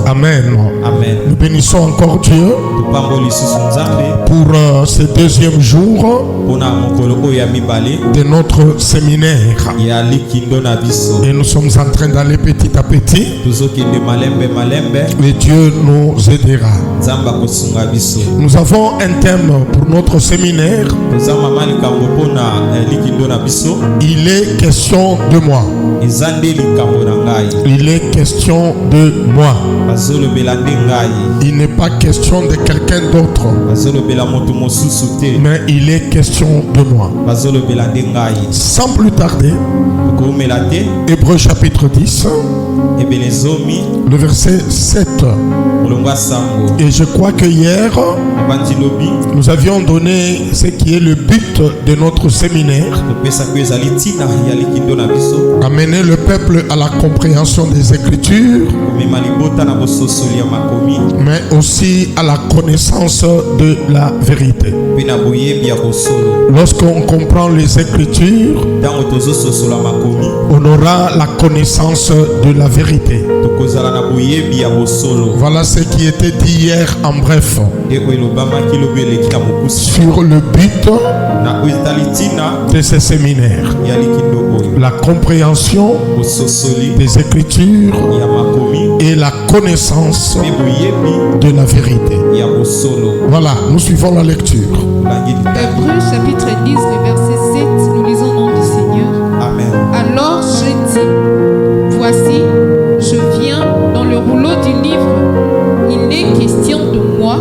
Amen. Amen. Nous bénissons encore Dieu pour ce deuxième jour de notre séminaire. Et nous sommes en train d'aller petit à petit. Et Dieu nous aidera. Nous avons un thème pour notre séminaire. Il est question de moi. Il est question de moi. Il n'est pas question de quelqu'un d'autre. Mais il est question de moi. Sans plus tarder, Hébreux chapitre 10, le verset 7. Et je crois que hier, nous avions donné ce qui est le but de notre séminaire. Amener le peuple à la compréhension des Écritures, mais aussi à la connaissance de la vérité. Lorsqu'on comprend les Écritures, on aura la connaissance de la vérité. Voilà ce qui était dit hier en bref sur le but de ce séminaire. La compréhension des Écritures et la connaissance de la vérité. Voilà, nous suivons la lecture. Hébreux chapitre 10, le verset 7, nous lisons au nom du Seigneur. Amen. Alors j'ai dit, voici, je viens dans le rouleau du livre. Il est question de moi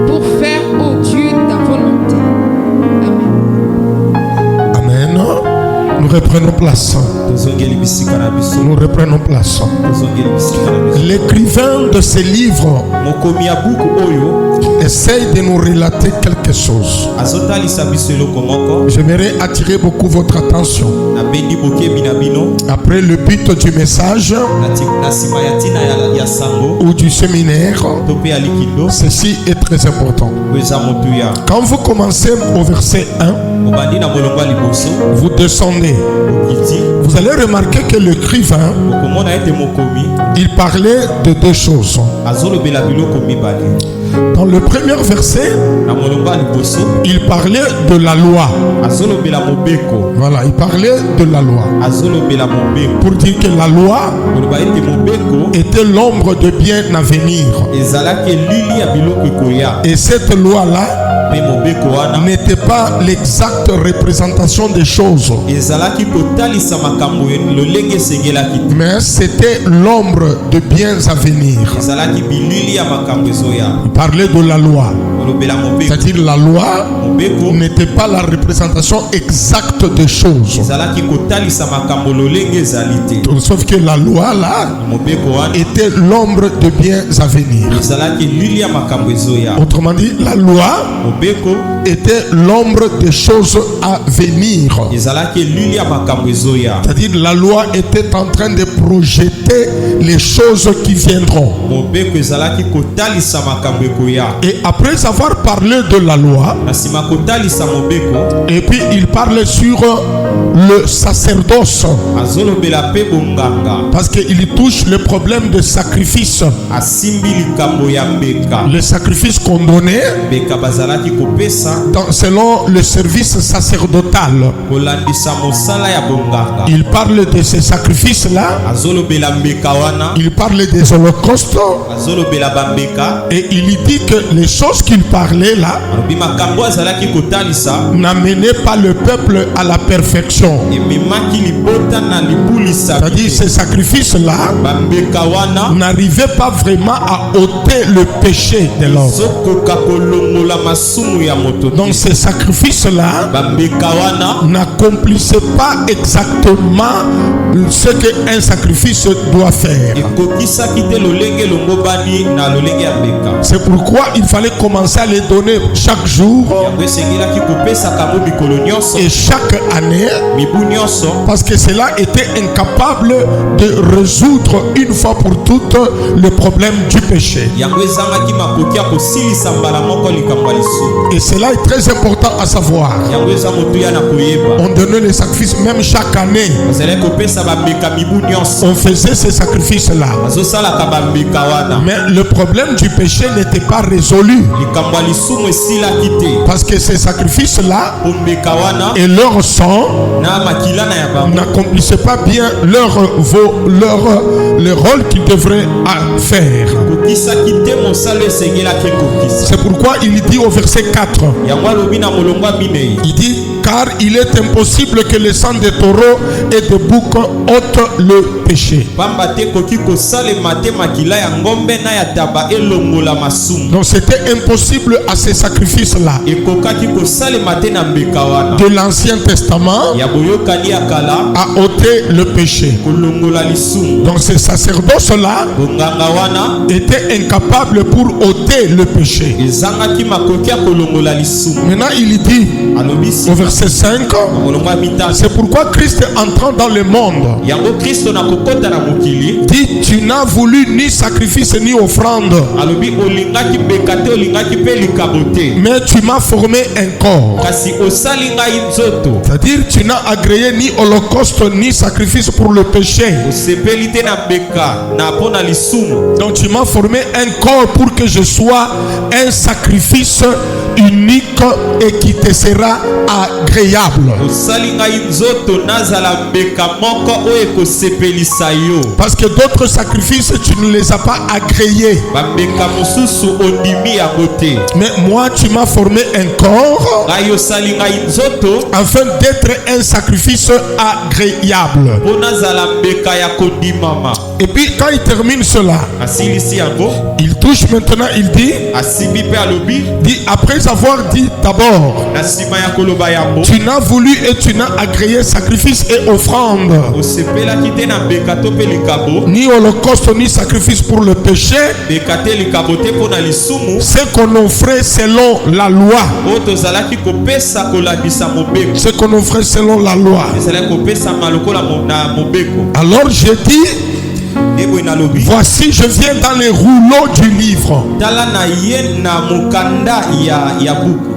pour faire, ô Dieu, ta volonté. Amen. Amen. Nous reprenons place. Nous reprenons place. L'écrivain de ce livre essaye de nous relater quelque chose. J'aimerais attirer beaucoup votre attention. Après le but du message ou du séminaire, ceci est très important. Quand vous commencez au verset 1, vous descendez. Vous allez remarquer que l'écrivain, il parlait de deux choses. Dans le premier verset, il parlait de la loi. Voilà, il parlait de la loi. Pour dire que la loi était l'ombre de bien à venir. Et cette loi-là n'était pas l'exacte représentation des choses, mais c'était l'ombre de biens à venir. Il parlait de la loi, c'est-à-dire la loi n'était pas la représentation exacte des choses, sauf que la loi là était l'ombre de biens à venir. Autrement dit, la loi était l'ombre des choses à venir. C'est-à-dire la loi était en train de projeter les choses qui viendront. Et après avoir parlé de la loi, et puis il parle sur le sacerdoce, parce qu'il touche le problème de sacrifice. Le sacrifice qu'on donnait selon le service sacerdotal. Il parle de ces sacrifices-là. Il parle des holocaustes. Et il dit que les choses qu'il parlait là n'amenaient pas le peuple à la perfection. C'est-à-dire ces sacrifices-là n'arrivaient pas vraiment à ôter le péché de l'homme. Donc ces sacrifices-là n'accomplissaient pas exactement ce qu'un sacrifice doit faire. C'est pourquoi il fallait commencer à les donner chaque jour et chaque année, parce que cela était incapable de résoudre une fois pour toutes le problème du péché. Et cela est très important à savoir. On donnait les sacrifices même chaque année. On faisait ces sacrifices-là. Mais le problème du péché n'était pas résolu. Parce que ces sacrifices-là et leur sang n'accomplissaient pas bien le rôle qu'ils devraient faire. C'est pourquoi il dit au verset 4, il dit: car il est impossible que le sang de taureau et de bouc ôte le péché. Donc c'était impossible à ces sacrifices-là de l'Ancien Testament à ôter le péché. Donc ces sacerdoces-là étaient incapables pour ôter le péché. Maintenant il dit au verset 5, c'est pourquoi Christ entrant dans le monde dit: tu n'as voulu ni sacrifice ni offrande, mais tu m'as formé un corps. C'est-à-dire tu n'as agréé ni holocauste ni sacrifice pour le péché. Donc tu m'as formé un corps pour que je sois un sacrifice unique et qui te sera agréable. Parce que d'autres sacrifices tu ne les as pas agréés. Mais moi tu m'as formé un corps afin d'être un sacrifice agréable. Et puis quand il termine cela, il touche maintenant, il dit après avoir dit d'abord: tu n'as voulu et tu n'as agréé sacrifice et offrande, ni holocauste ni sacrifice pour le péché, ce qu'on offrait selon la loi. Ce qu'on offrait selon la loi. Alors j'ai dit: voici je viens dans les rouleaux du livre.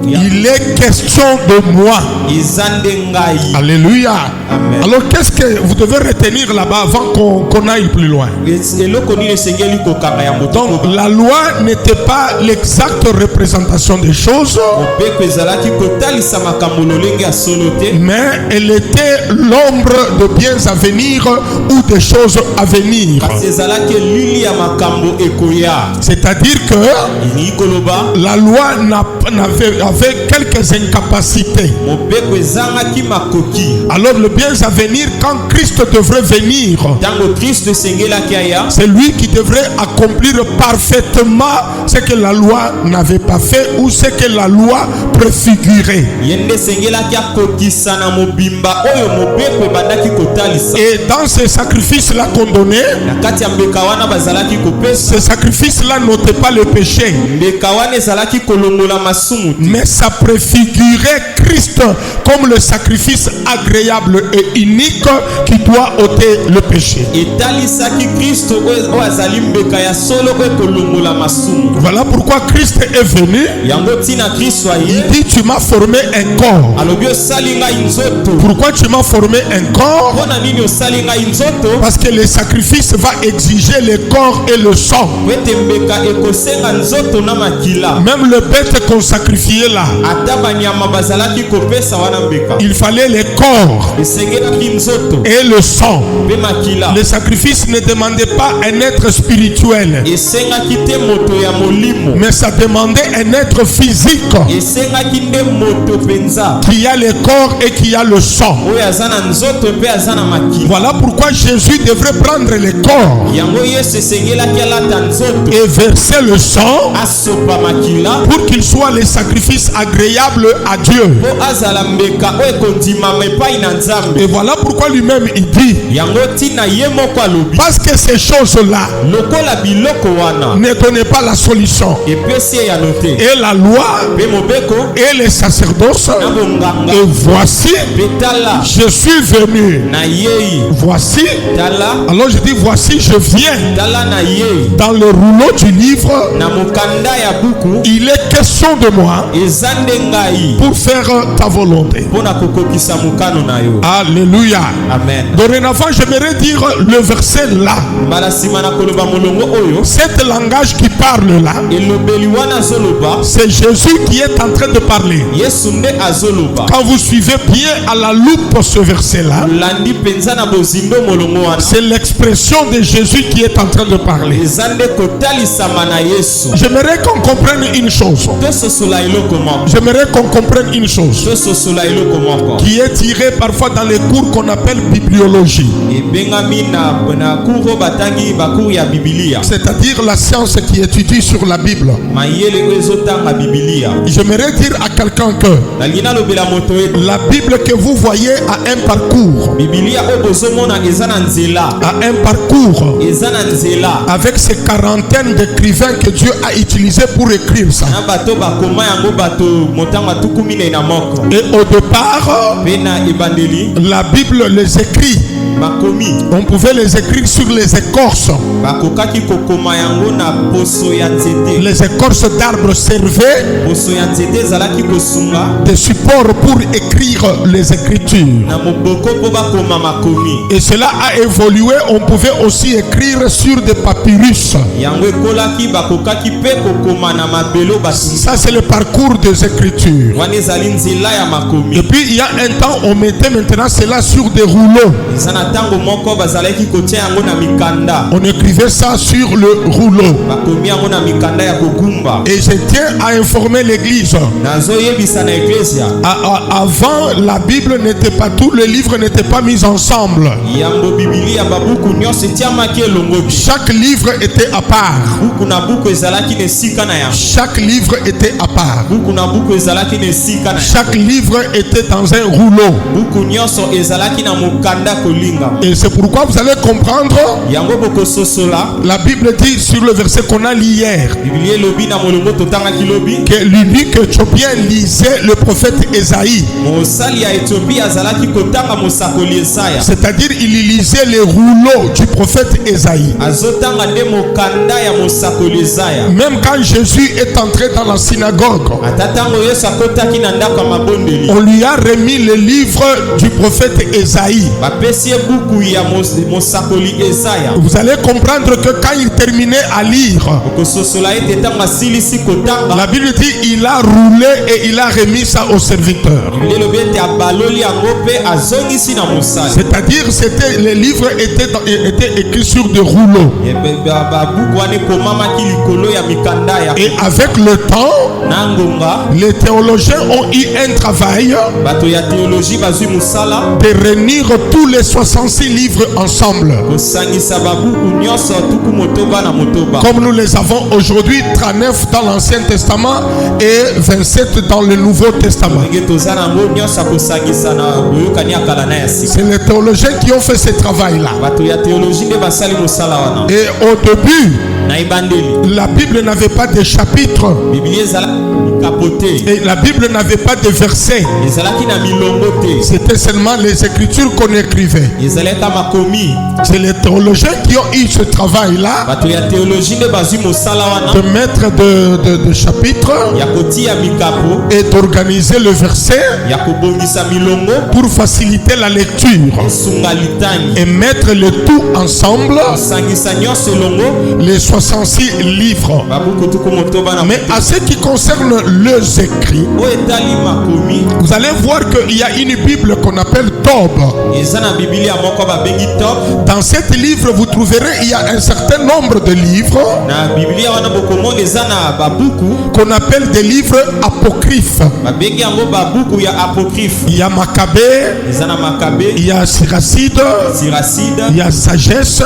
Il est question de moi. Alléluia. Amen. Alors qu'est-ce que vous devez retenir là-bas avant qu'on aille plus loin? Donc la loi n'était pas l'exacte représentation des choses, mais elle était l'ombre de biens à venir ou des choses à venir. C'est-à-dire que la loi avait quelques incapacités. Alors le bien à venir, quand Christ devrait venir, c'est lui qui devrait accomplir parfaitement ce que la loi n'avait pas fait ou ce que la loi préfigurait. Et dans ces sacrifices-là qu'on donnait, ces sacrifices-là n'ôtaient pas le péché, mais ça préfigurait Christ comme le sacrifice agréable et unique qui doit ôter le péché. Voilà pourquoi Christ est venu. Il dit: tu m'as formé un corps. Pourquoi tu m'as formé un corps? Parce que le sacrifice va exiger le corps et le sang. Même le bête qu'on sacrifiait là, il fallait le corps et le sang. Le sacrifice ne demandait pas un être spirituel, mais ça demandait un être physique qui a le corps et qui a le sang. Voilà pourquoi Jésus devrait prendre le corps et verser le sang pour qu'il soit les sacrifices agréables à Dieu. Et voilà pourquoi lui-même il dit, parce que ces choses-là ne donnaient pas la solution. Et la loi et les sacerdoces, et voici, je suis venu. Voici, alors je dis voici, je viens. Dans le rouleau du livre, il est question de moi pour faire ta volonté. Alléluia. Amen. Dorénavant, j'aimerais dire le verset là. Cet langage qui parle là, c'est Jésus qui est en train de parler. Quand vous suivez bien à la loupe ce verset là, c'est l'expression de Jésus qui est en train de parler. J'aimerais qu'on comprenne une chose. J'aimerais qu'on comprenne une chose qui est tirée parfois dans les cours qu'on appelle bibliologie. C'est-à-dire la science qui étudie sur la Bible. J'aimerais dire à quelqu'un que la Bible que vous voyez a un parcours. A un parcours avec ces quarantaines d'écrivains que Dieu a utilisés pour écrire ça. Et au départ, la Bible les écrit. On pouvait les écrire sur les écorces. Les écorces d'arbres servaient de support pour écrire les écritures. Et cela a évolué. On pouvait aussi écrire sur des papyrus. Ça c'est le parcours des écritures. Et puis il y a un temps on mettait maintenant cela sur des rouleaux. On écrivait ça sur le rouleau. Et je tiens à informer l'église. Avant, la Bible n'était pas, tous les livres n'étaient pas mis ensemble. Chaque livre était à part. Chaque livre était à part. Chaque livre était dans un rouleau. Et c'est pourquoi vous allez comprendre. La Bible dit sur le verset qu'on a lu hier que l'unique éthiopien lisait le prophète Ésaïe. C'est-à-dire il lisait les rouleaux du prophète Ésaïe. Même quand Jésus est entré dans la synagogue, on lui a remis le livre du prophète Ésaïe. Vous allez comprendre que quand il terminait à lire, la Bible dit il a roulé et il a remis ça au serviteur. C'est-à-dire c'était les livres étaient écrits sur des rouleaux. Et avec le temps, les théologiens ont eu un travail de réunir tous les 66 livres ensemble. Comme nous les avons aujourd'hui, 39 dans l'Ancien Testament et 27 dans le Nouveau Testament. C'est les théologiens qui ont fait ce travail-là. Et au début, la Bible n'avait pas de chapitres. Et la Bible n'avait pas de versets. C'était seulement les écritures qu'on écrivait. C'est les théologiens qui ont eu ce travail-là de mettre de chapitres et d'organiser le verset pour faciliter la lecture et mettre le tout ensemble, les 66 66 livres. Mais à ce qui concerne les écrits, vous allez voir qu'il y a une Bible qu'on appelle Tob. Dans cet livre, vous trouverez il y a un certain nombre de livres qu'on appelle des livres apocryphes. Il y a Maccabée, il y a Siracide, il y a Sagesse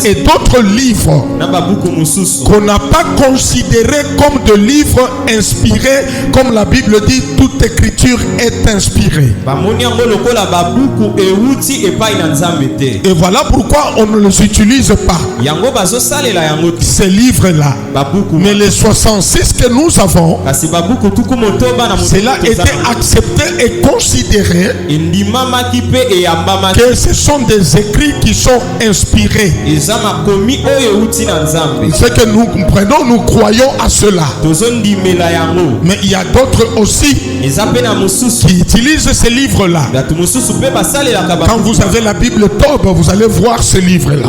et d'autres livres qu'on n'a pas considérés comme de livres inspirés, comme la Bible dit, toute écriture est inspirée. Et voilà pourquoi on ne les utilise pas, ces livres-là. Mais les 66 que nous avons, cela était accepté et considéré que ce sont des écrits qui sont inspirés. Ce que nous comprenons, nous croyons à cela. Mais il y a d'autres aussi qui utilisent ces livres-là. Quand vous avez la Bible Tob, vous allez voir ce livre-là.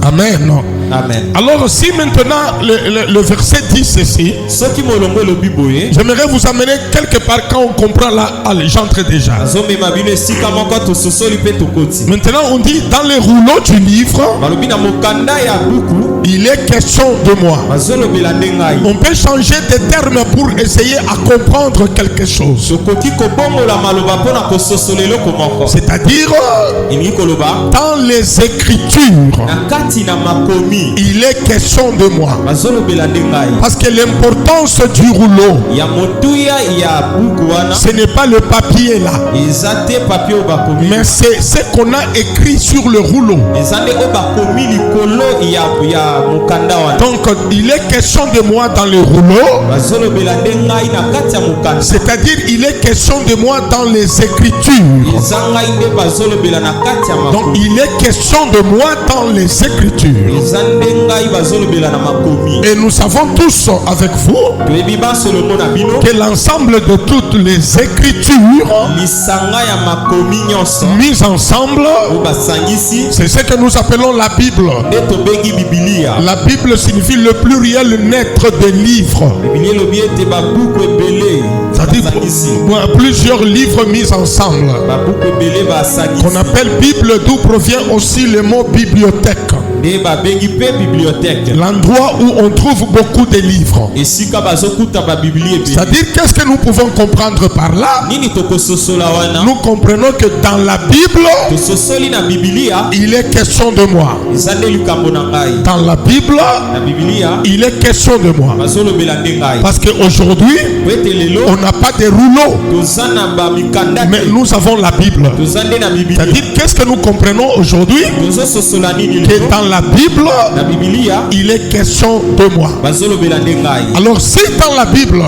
Amen. Amen. Alors si maintenant le verset dit ceci, j'aimerais vous amener quelque part quand on comprend là. Allez, j'entre déjà. Maintenant on dit dans les rouleaux du livre, il est question de moi. On peut changer de termes pour essayer à comprendre quelque chose. C'est-à-dire dans les Écritures, il est question de moi. Parce que l'importance du rouleau, ce n'est pas le papier là, mais c'est ce qu'on a écrit sur le rouleau. Donc il est question de moi dans le rouleau, c'est-à-dire il est question de moi dans les Écritures. Donc il est question de moi dans les Écritures. Et nous savons tous avec vous que l'ensemble de toutes les Écritures mises ensemble, c'est ce que nous appelons la Bible. La Bible signifie le pluriel net des livres. C'est-à-dire plusieurs livres mis ensemble, qu'on appelle Bible, d'où provient aussi le mot bibliothèque. L'endroit où on trouve beaucoup de livres. C'est-à-dire, qu'est-ce que nous pouvons comprendre par là? Nous comprenons que dans la Bible, il est question de moi. Dans la Bible, il est question de moi. Parce qu'aujourd'hui, on n'a pas de rouleaux, mais nous avons la Bible. C'est-à-dire, qu'est-ce que nous comprenons aujourd'hui? Que dans la Bible, il est question de moi. Alors si dans la Bible,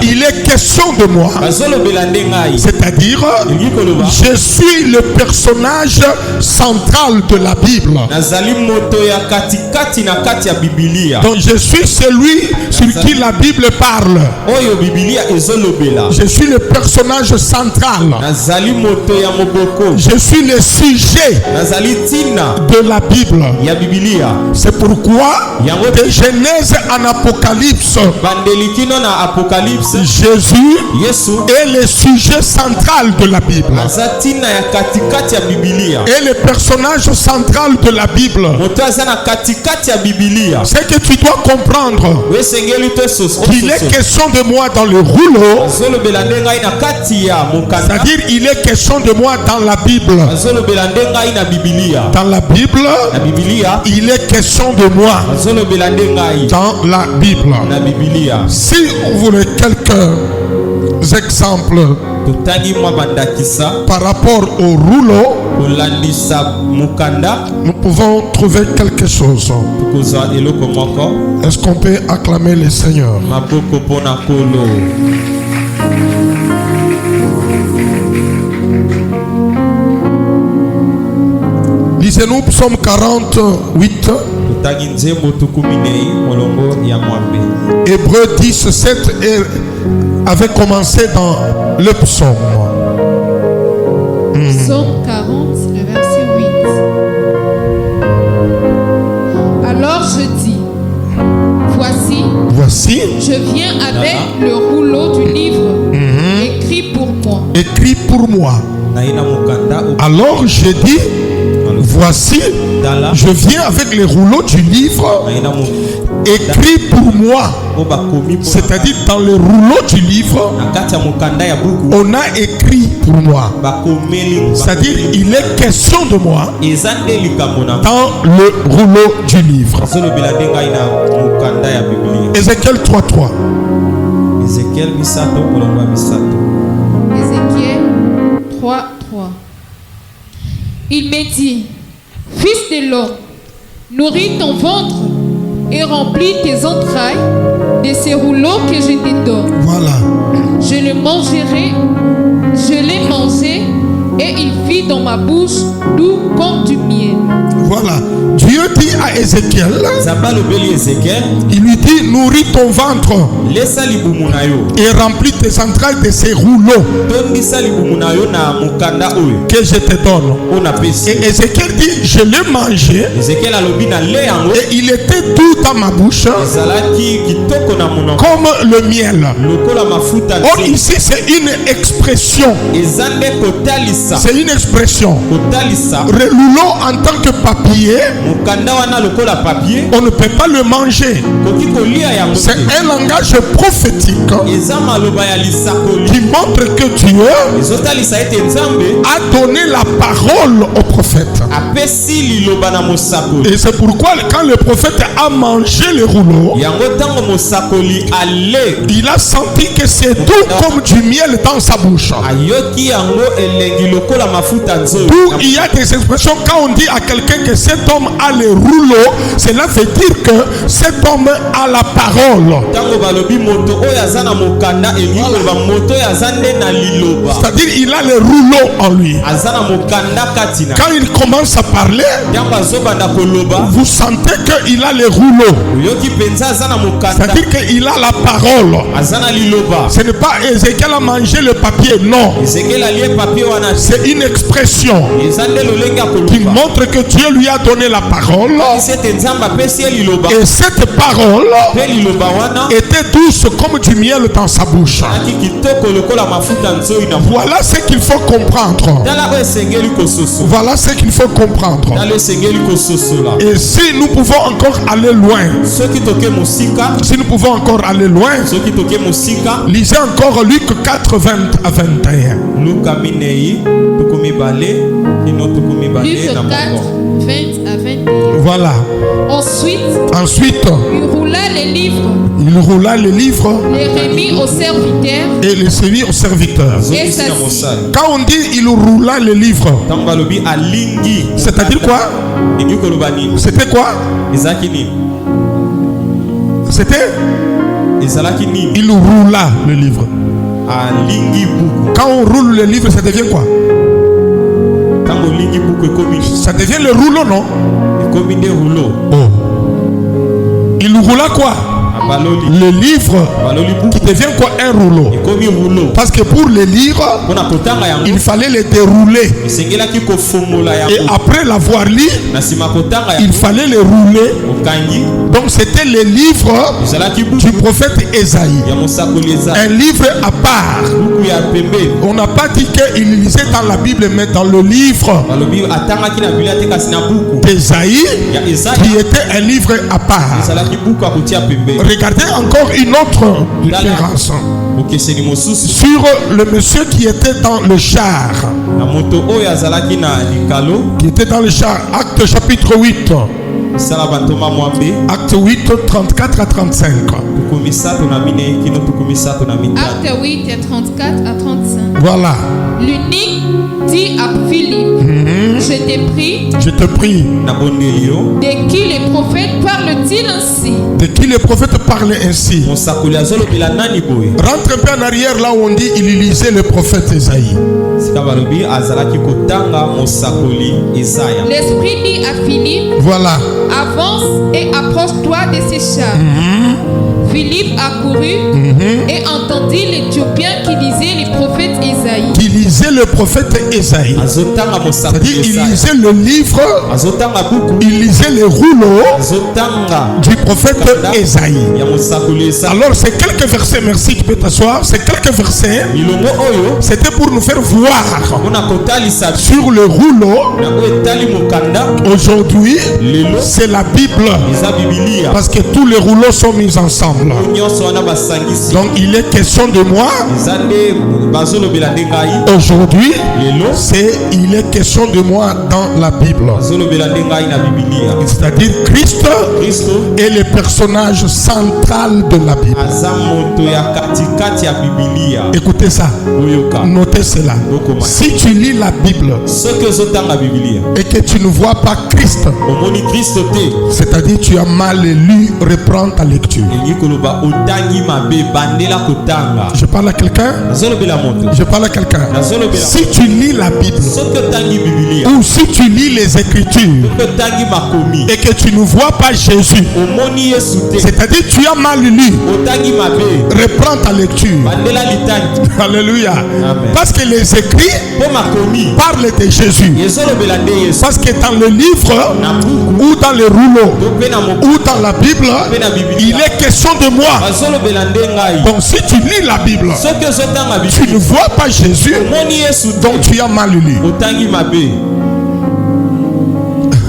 il est question de moi, c'est-à-dire je suis le personnage central de la Bible. Donc je suis celui sur qui la Bible parle. Je suis le personnage central. Je suis le sujet de la Bible. C'est pourquoi de Genèse en Apocalypse, Jésus est le sujet central de la Bible. Et le personnage central de la Bible. C'est que tu dois comprendre qu'il est question de moi dans le rouleau. C'est-à-dire il est question de moi dans la Bible. Dans la Bible, il est question de moi dans la Bible. Si vous voulez quelques exemples par rapport au rouleau, nous pouvons trouver quelque chose. Est-ce qu'on peut acclamer le Seigneur? Lisez-nous Psaume 48. Hébreux 10, 7 avait commencé dans le psaume. Psaume 40, le verset 8. le rouleau du livre écrit pour moi. Écrit pour moi. Alors j'ai dit, voici, je viens avec les rouleaux du livre écrit pour moi. C'est-à-dire dans le rouleau du livre, on a écrit pour moi. C'est-à-dire il est question de moi dans le rouleau du livre. Ézéchiel 3:3. Ézéchiel 3:3. Il me dit, fils de l'homme, nourris ton ventre et remplis tes entrailles de ces rouleaux que je te donne. Voilà. Je l'ai mangé et il fit dans ma bouche doux comme du miel. Voilà. Dieu dit à Ézéchiel, il lui dit, nourris ton ventre et remplis tes entrailles de ces rouleaux que je te donne. Et Ézéchiel dit, je l'ai mangé et il était tout dans ma bouche comme le miel. Or ici c'est une expression. C'est une expression. Le rouleau en tant que papier, on ne peut pas le manger. C'est un langage prophétique qui montre que Dieu a donné la parole au prophète. Et c'est pourquoi quand le prophète a mangé le rouleau, il a senti que c'est tout comme du miel dans sa bouche. D'où il y a des expressions quand on dit à quelqu'un que cet homme a le rouleau, cela veut dire que cet homme a la parole. C'est-à-dire il a le rouleau en lui. Quand il commence à parler, vous sentez qu'il a le rouleau. C'est-à-dire qu'il a la parole. Ce n'est pas Ézéchiel a mangé le papier, non. C'est une expression qui montre que Dieu lui a donné la parole. Et cette parole était douce comme du miel dans sa bouche. Voilà ce qu'il faut comprendre. Voilà ce qu'il faut comprendre. Et si nous pouvons encore aller loin, si nous pouvons encore aller loin, lisez encore Luc 4, 20 à 21. Luc 4, 20 à 21. Voilà. Ensuite, il roula les livres, les remit aux serviteurs et les servit aux serviteurs. Et s'assit. Quand on dit il roula les livres, c'est-à-dire quoi? C'était quoi? C'était il roula le livre. Quand on roule le livre, ça devient quoi? Ça devient le rouleau, non? Oh. Il roula quoi? Le livre qui devient quoi? Un rouleau. Parce que pour le lire, il fallait le dérouler. Et après l'avoir lu, il fallait le rouler. Donc c'était le livre du prophète Ésaïe. Un livre à part. On n'a pas dit qu'il lisait dans la Bible, mais dans le livre d'Ésaïe, qui était un livre à part. Regardez encore une autre différence sur le monsieur qui était dans le char. Qui était dans le char. Acte chapitre 8. Acte 8, 34 à 35. Acte 8, 34 à 35. Voilà. L'unique dit à Philippe, je te prie, de qui les prophètes parlent-ils ainsi? De qui les prophètes parlent ainsi? Rentre un peu en arrière là où on dit il lisait le prophète Ésaïe. L'esprit dit à Philippe, voilà, avance et approche-toi de ces chars. Philippe accourut et entendit l'Éthiopien qui lisait le prophète Ésaïe. Ésaïe. C'est-à-dire il lisait le livre, il lisait les rouleaux du prophète Ésaïe. Alors c'est quelques versets, merci, tu peux t'asseoir, c'est quelques versets, c'était pour nous faire voir sur le rouleau. Aujourd'hui c'est la Bible, parce que tous les rouleaux sont mis ensemble. Donc il est question de moi. Aujourd'hui il est question de moi dans la Bible. C'est-à-dire Christ est le personnage central de la Bible. Écoutez ça, notez cela. Si tu lis la Bible et que tu ne vois pas Christ, c'est-à-dire tu as mal lu, reprends ta lecture. Je parle à quelqu'un. Je parle à quelqu'un. Si tu lis la Bible ou si tu lis les Écritures et que tu ne vois pas Jésus, c'est-à-dire tu as mal lu, reprends ta lecture. Alléluia. Parce que les écrits parlent de Jésus. Parce que dans le livre ou dans le rouleau ou dans la Bible, il est question de moi. Donc si tu lis la Bible, tu ne vois pas Jésus, donc tu as mal lu.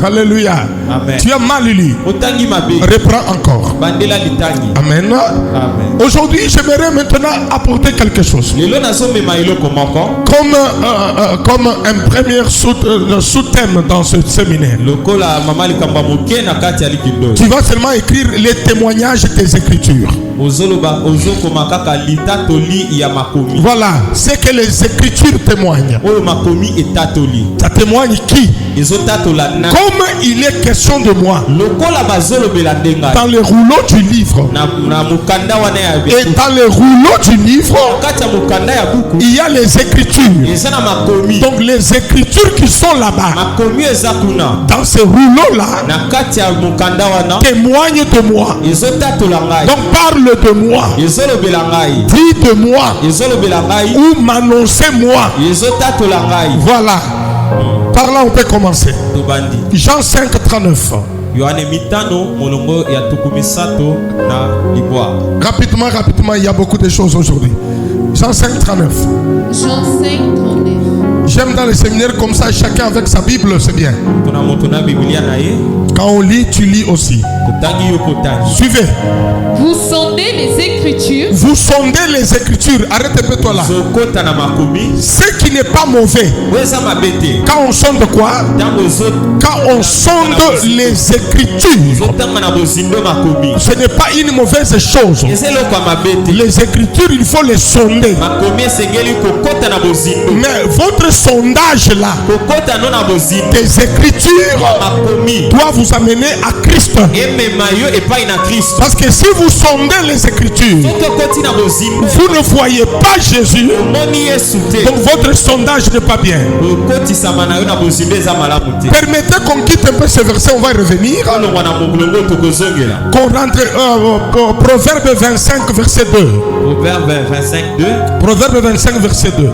Alléluia. Amen. Tu as mal lu. Reprends encore. Amen. Aujourd'hui, j'aimerais maintenant apporter quelque chose. Comme un premier sous-thème dans ce séminaire. Tu vas seulement écrire les témoignages des Écritures. Voilà, c'est que les Écritures témoignent. Ça témoigne qui? Comme il est question de moi dans le rouleau du livre, et dans le rouleau du livre il y a les Écritures. Donc les Écritures qui sont là-bas dans ce rouleau là témoignent de moi. Donc parle de moi, dis de moi, ou m'annoncez moi. Voilà. Par là on peut commencer. Jean 5, 39. Rapidement, il y a beaucoup de choses aujourd'hui. Jean 5, 39. Jean 5, 39. J'aime dans les séminaires comme ça, chacun avec sa Bible, c'est bien. Quand on lit, tu lis aussi. Suivez. Vous sondez les Écritures. Vous sondez les Écritures. Arrête-toi là. Ce qui n'est pas mauvais. Quand on sonde quoi? Quand on sonde les Écritures, ce n'est pas une mauvaise chose. Les Écritures, il faut les sonder. Mais votre sondage là des Écritures doit vous amener à Christ. Parce que si vous sondez les Écritures, vous ne voyez pas Jésus, donc votre sondage n'est pas bien. Permettez qu'on quitte un peu ce verset, on va y revenir. Qu'on rentre Proverbe 25 verset 2. Proverbe 25 verset 2.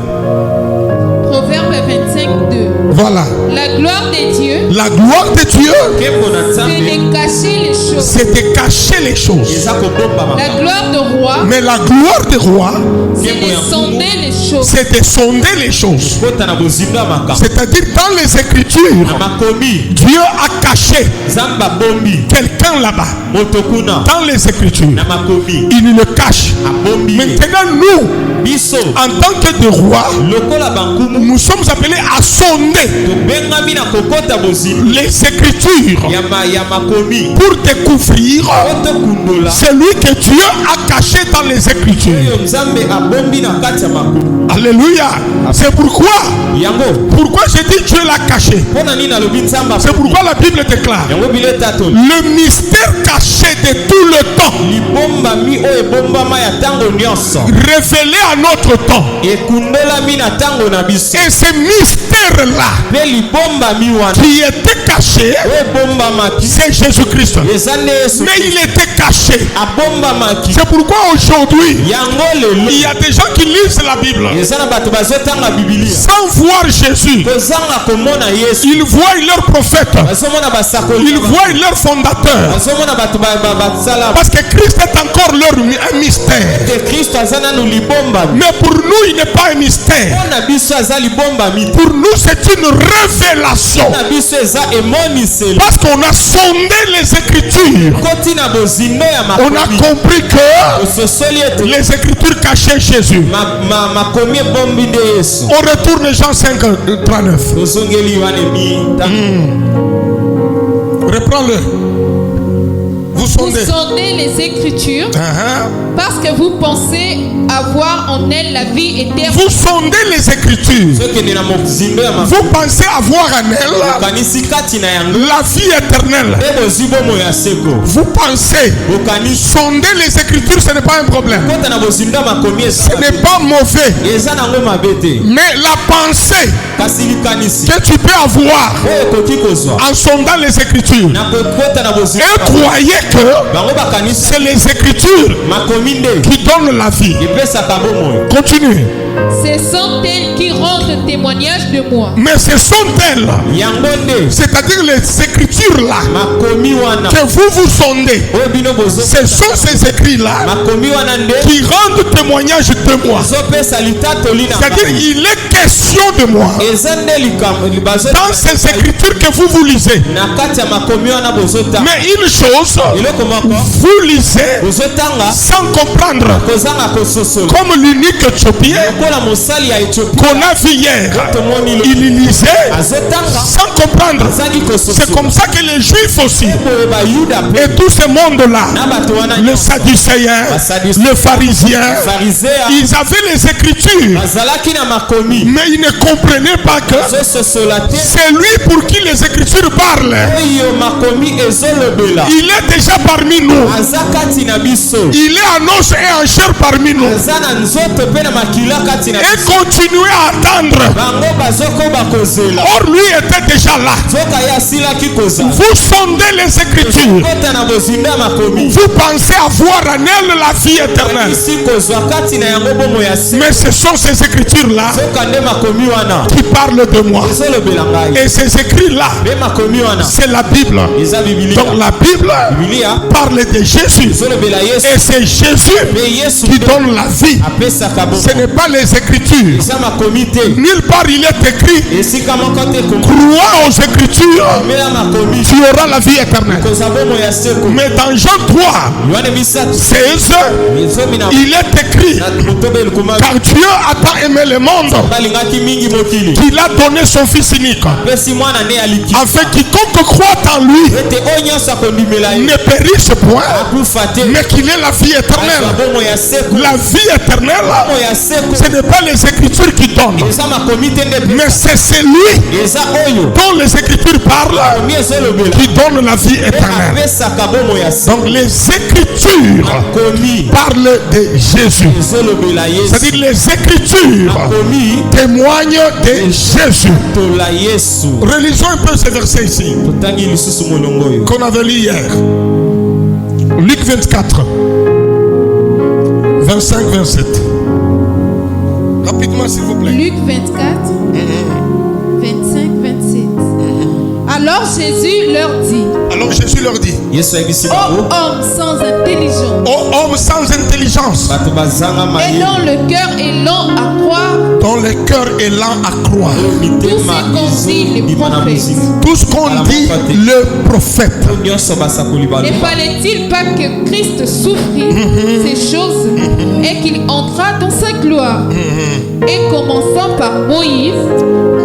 Proverbe 25, 2. Voilà. La gloire de Dieu. La gloire de Dieu. C'est de cacher les choses. C'est de cacher les choses. La gloire de roi. Mais la gloire des rois, c'est de sonder les choses. C'est de sonder les choses. C'est-à-dire dans les Écritures, Dieu a caché quelqu'un là-bas. Dans les Écritures, il le cache. Maintenant nous, en tant que des rois, nous sommes appelés à sonder les Écritures pour découvrir celui que Dieu a caché dans les Écritures. Alléluia. C'est pourquoi je dis Dieu l'a caché. C'est pourquoi la Bible déclare Le mystère caché de tout le temps. Révélé à notre temps. Et ce mystère-là qui était caché, c'est Jésus-Christ. Mais il était caché. C'est pourquoi aujourd'hui, il y a des gens qui lisent la Bible sans voir Jésus. Ils voient leur prophète. Ils voient leur fondateur. Parce que Christ est encore leur mystère. Mais pour nous, il n'est pas un mystère. Pour nous, c'est une révélation. Parce qu'on a sondé les Écritures. On a compris que les Écritures cachaient Jésus. On retourne Jean 5, 39. Reprends-le. Vous sondez les Écritures parce que vous pensez avoir en elles la vie éternelle. Vous sondez les Écritures. Vous pensez avoir en elles la vie éternelle. Vous pensez sonder les Écritures, ce n'est pas un problème. Ce n'est pas mauvais. Mais la pensée que tu peux avoir en sondant les Écritures et croyez que c'est les Écritures qui donnent la vie. Continue. Ce sont elles qui rendent témoignage de moi. Mais ce sont elles, c'est-à-dire les Écritures-là que vous sondez. Ce sont ces écrits-là qui rendent témoignage de moi. C'est-à-dire il est question de moi dans ces Écritures que vous lisez. Mais une chose, vous lisez sans comprendre, comme l'unique Éthiopien qu'on a vu hier. Il lisait sans comprendre. C'est comme ça que les Juifs aussi et tout ce monde-là, les Sadducéens, les pharisiens, ils avaient les Écritures, mais ils ne comprenaient pas que c'est lui pour qui les Écritures parlent. Il est déjà parmi nous. Il est en os et en chair parmi nous. Et continuez à attendre. Or lui était déjà là. Vous sondez les Écritures. Vous pensez avoir en elle la vie éternelle. Mais ce sont ces Écritures-là qui parlent de moi. Et ces écrits-là, c'est la Bible. Donc la Bible parle de Jésus. Et c'est Jésus qui donne la vie. Ce n'est pas les Écritures. Nulle part il est écrit crois aux Écritures, tu auras la vie éternelle. Mais dans Jean 3, 16, il est écrit car Dieu a tant aimé le monde qu'il a donné son Fils unique afin quiconque croit en lui ne périsse point, mais qu'il ait la vie éternelle. La vie éternelle, ce n'est pas les Écritures qui donnent, mais c'est celui dont les Écritures parlent qui donne la vie éternelle. Donc les Écritures parlent de Jésus. C'est-à-dire les Écritures témoignent de Jésus. Relisons un peu ce verset ici qu'on avait lu hier. Luc 24 25-27. Rapidement s'il vous plaît. Luc 24 25-27. Alors Jésus leur dit. Ô homme sans intelligence. Ô homme sans intelligence. Et dont le cœur est lent à croire. Tout ce qu'on dit le prophète. Ne fallait-il pas que Christ souffrit ces choses et qu'il entra dans sa gloire? Et commençant par Moïse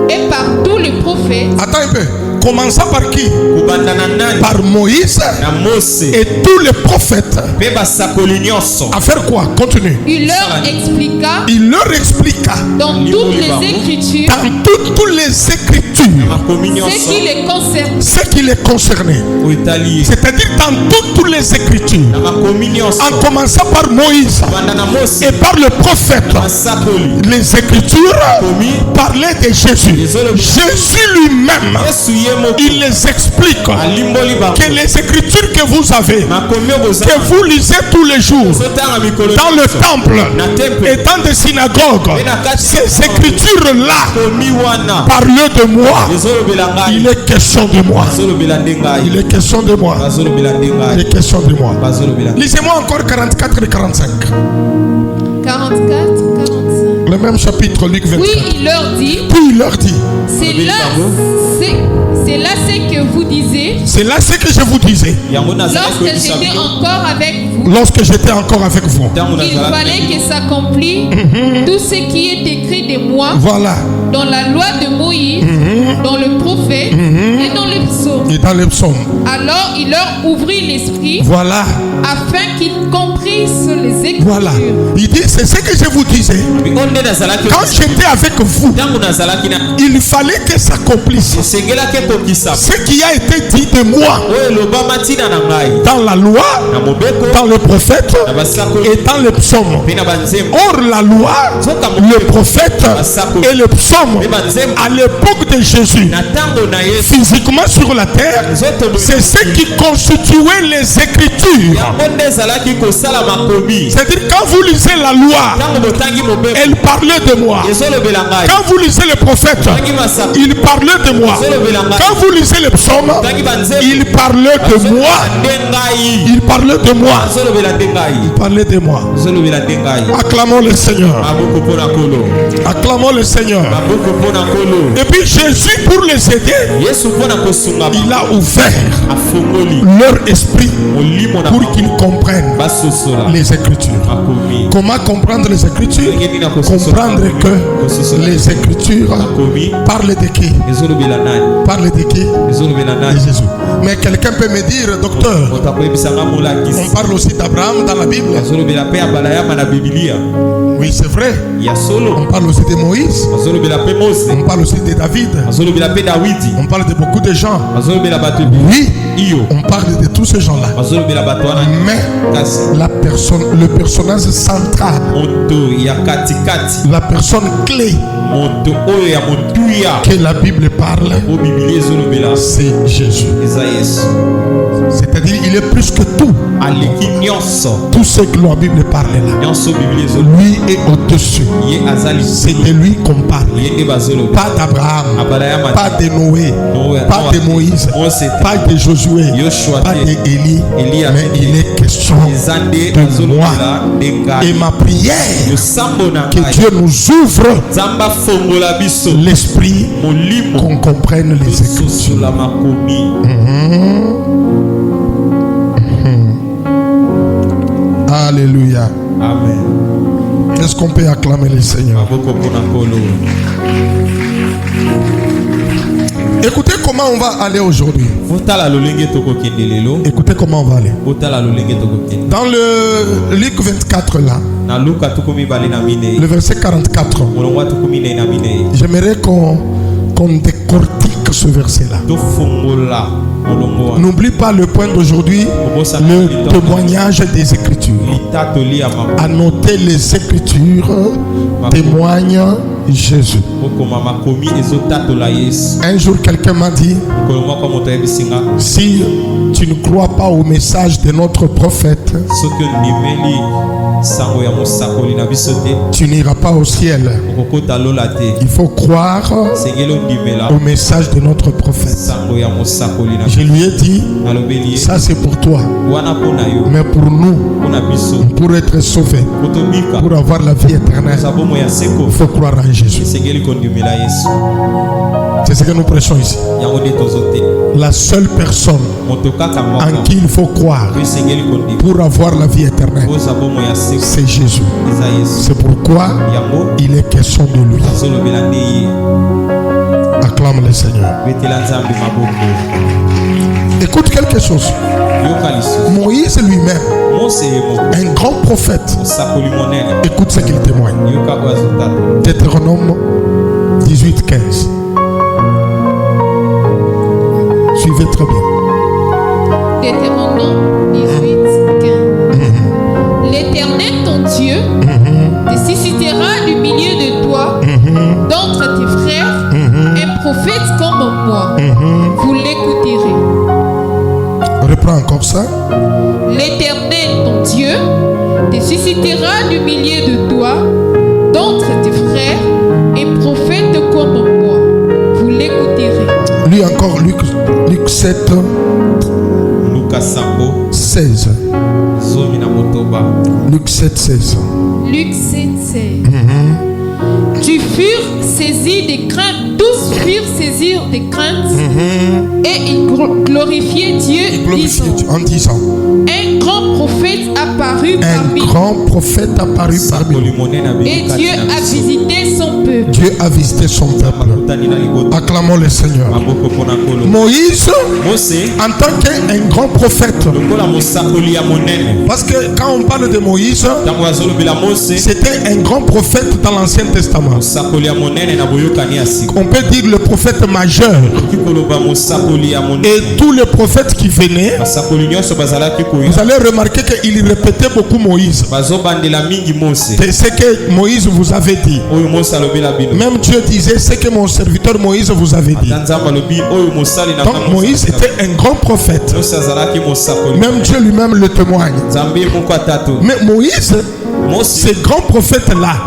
et par tous les prophètes. Attends un peu. Commençant par qui? Par Moïse et tous les prophètes à faire quoi? Continue. Il leur expliqua dans toutes les Écritures ce qui les concernait. C'est-à-dire dans toutes les Écritures, en commençant par Moïse et par le prophète. Les Écritures parlaient de Jésus. Jésus lui-même, il les explique que les Écritures que vous avez, que vous lisez tous les jours dans le temple et dans des synagogues, ces Écritures-là parlent de moi. Il est question de moi. Il est question de moi. Il est question de moi. Lisez-moi encore 44 et 45. 44, 45. Le même chapitre, Luc 24. Puis il leur dit. C'est là ce que vous disiez. C'est là ce que je vous disais. Lorsque j'étais encore avec vous. Il fallait que s'accomplisse tout ce qui est écrit de moi. Voilà. Dans la loi de Moïse, dans le prophète et dans les psaumes. Alors il leur ouvrit l'esprit. Voilà. Afin qu'ils comprissent les Écritures. Voilà. Il dit, c'est ce que je vous disais. Quand j'étais avec vous, il fallait que s'accomplisse ce qui a été dit de moi dans la loi, dans le prophète et dans les psaumes. Or la loi, le prophète et le psaume à l'époque de Jésus, physiquement sur la terre, c'est ce qui constituait les Écritures. C'est-à-dire quand vous lisez la loi, elle parlait de moi. Quand vous lisez le prophète, il parlait de moi. Quand vous lisez le psaume, il parlait de moi. Il parlait de moi. Il parlait de moi. Acclamons le Seigneur. Acclamons le Seigneur. Et puis Jésus, pour les aider, il a ouvert leur esprit pour qu'ils comprennent les Écritures. Comment comprendre les Écritures? Comprendre que les Écritures parlent de qui? Parlent de qui? De Jésus. Mais quelqu'un peut me dire, docteur, on parle aussi d'Abraham dans la Bible. Oui, c'est vrai. On parle aussi de Moïse. On parle aussi de David. On parle de beaucoup de gens. Oui, on parle de tous ces gens-là. Mais le personnage central, la personne clé que la Bible parle, c'est Jésus. C'est-à-dire il est plus que tout. Tout ce que la Bible parle là, lui est au-dessus. C'est de lui qu'on parle. Pas d'Abraham, pas de Noé, pas de Moïse, pas de Josué, pas d'Élie, mais il est question de moi. Et ma prière, que Dieu nous ouvre l'esprit, qu'on comprenne les Écritures. Alléluia. Amen. Est-ce qu'on peut acclamer le Seigneur? Écoutez comment on va aller aujourd'hui. Écoutez comment on va aller. Dans le Luc 24 là, le verset 44, j'aimerais qu'on décortique ce verset là. N'oublie pas le point d'aujourd'hui, le témoignage des Écritures. À noter les Écritures témoignent Jésus. Un jour quelqu'un m'a dit, si tu ne crois pas au message de notre prophète, tu n'iras pas au ciel. Il faut croire au message de notre prophète. Je lui ai dit, ça c'est pour toi, mais pour nous, pour être sauvés, pour avoir la vie éternelle, il faut croire en Jésus. C'est ce que nous prêchons ici. La seule personne en qui il faut croire pour avoir la vie éternelle, c'est Jésus. C'est pourquoi il est question de lui. Acclame le Seigneur. Écoute quelque chose. Moïse lui-même, un grand prophète, écoute ce qu'il témoigne. Deutéronome 18:15. Suivez très bien. Deutéronome 18:15. L'Éternel ton Dieu te suscitera du milieu de toi, d'entre tes frères, un prophète comme moi. Vous l'écouterez. Reprends encore ça. L'Éternel ton Dieu te suscitera du milieu de toi, d'entre tes frères, un prophète comme moi. Vous l'écouterez. Lui encore, Luc 7. 16. Luc 7, 16. Luc 7, 16. Tu furent saisis des craintes, tous furent saisis des craintes, et ils glorifiaient Dieu, en disant, un grand prophète apparut parmi nous. Et Dieu a visité son peuple. Dieu a visité son peuple. Acclamons le Seigneur. Moïse, en tant qu'un grand prophète, parce que quand on parle de Moïse, c'était un grand prophète dans l'Ancien Testament. On peut dire le prophète majeur. Et tous les prophètes qui venaient, vous allez remarquer qu'il répétait beaucoup Moïse. C'est ce que Moïse vous avait dit. Même Dieu disait ce que mon serviteur Moïse vous avait dit. Donc Moïse était un grand prophète. Même Dieu lui-même le témoigne. Mais Moïse, ce grand prophète-là,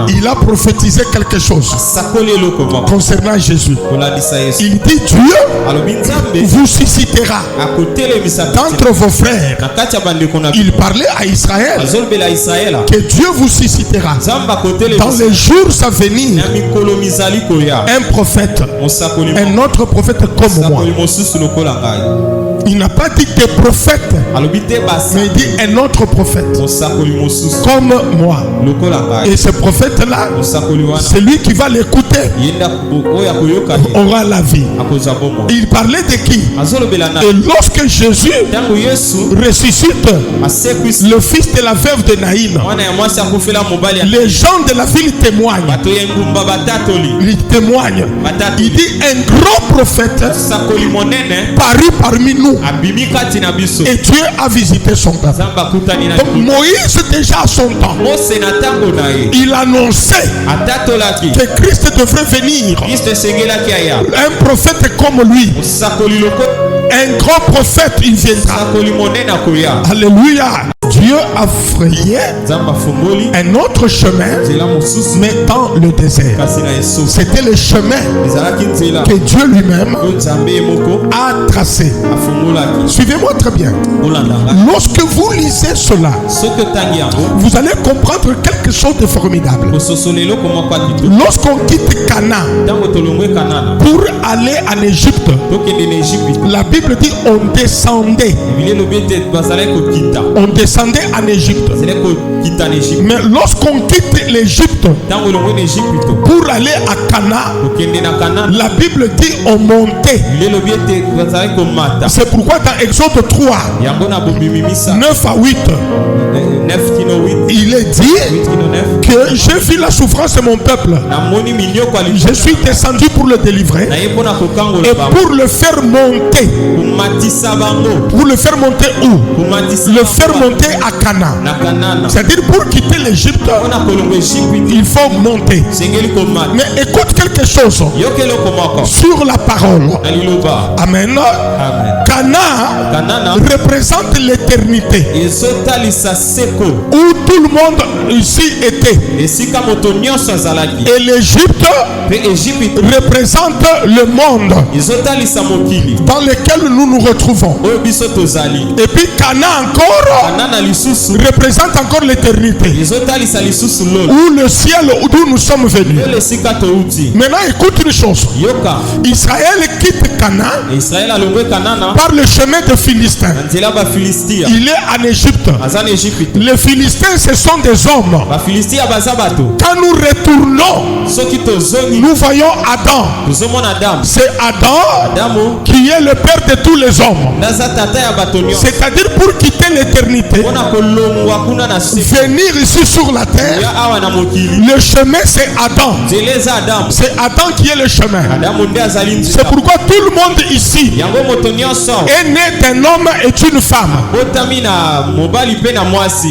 il a prophétisé quelque chose concernant Jésus. Il dit, Dieu vous suscitera d'entre vos frères. Il parlait à Israël que Dieu vous suscitera dans les jours à venir un prophète, un autre prophète comme moi. Il n'a pas dit des prophètes, mais il dit un autre prophète comme moi. Et ce prophète-là, c'est lui qui va l'écouter, aura la vie. Il parlait de qui? Et lorsque Jésus ressuscite le fils de la veuve de Naïm, les gens de la ville témoignent. Il témoigne. Il dit un grand prophète parut parmi nous. Et Dieu a visité son peuple. Donc Moïse déjà à son temps, il annonçait que Christ devrait venir. Un prophète comme lui, un grand prophète, il viendra. Alléluia. Dieu a frayé un autre chemin, mais dans le désert. C'était le chemin que Dieu lui-même a tracé. Suivez-moi très bien. Lorsque vous lisez cela, vous allez comprendre quelque chose de formidable. Lorsqu'on quitte Canaan pour aller en Égypte, la Bible dit on descendait. On descendait en Égypte. Mais lorsqu'on quitte l'Égypte pour aller à Canaan, la Bible dit on montait. C'est pourquoi dans Exode 3, 9 à 8, il est dit que j'ai vu la souffrance de mon peuple. Je suis descendu pour le délivrer et pour le faire monter. Pour le faire monter où? Le faire monter à Canaan. C'est-à-dire pour quitter l'Égypte, il faut monter. Mais écoute quelque chose sur la parole. Amen. Canaan représente l'éternité, où tout le monde ici était. Et l'Égypte représente le monde dans lequel nous nous retrouvons. Et puis Canaan encore représente encore l'éternité. Ou le ciel d'où nous sommes venus. Maintenant, écoute une chose. Israël quitte Canaan par le chemin de Philistin. Il est en Égypte. Les Philistins, ce sont des hommes. Quand nous retournons, nous voyons Adam. C'est Adam qui est le père de tous les hommes. C'est-à-dire pour quitter l'éternité, venir ici sur la terre, le chemin c'est Adam. C'est Adam qui est le chemin. C'est pourquoi tout le monde ici est né d'un homme et d'une femme.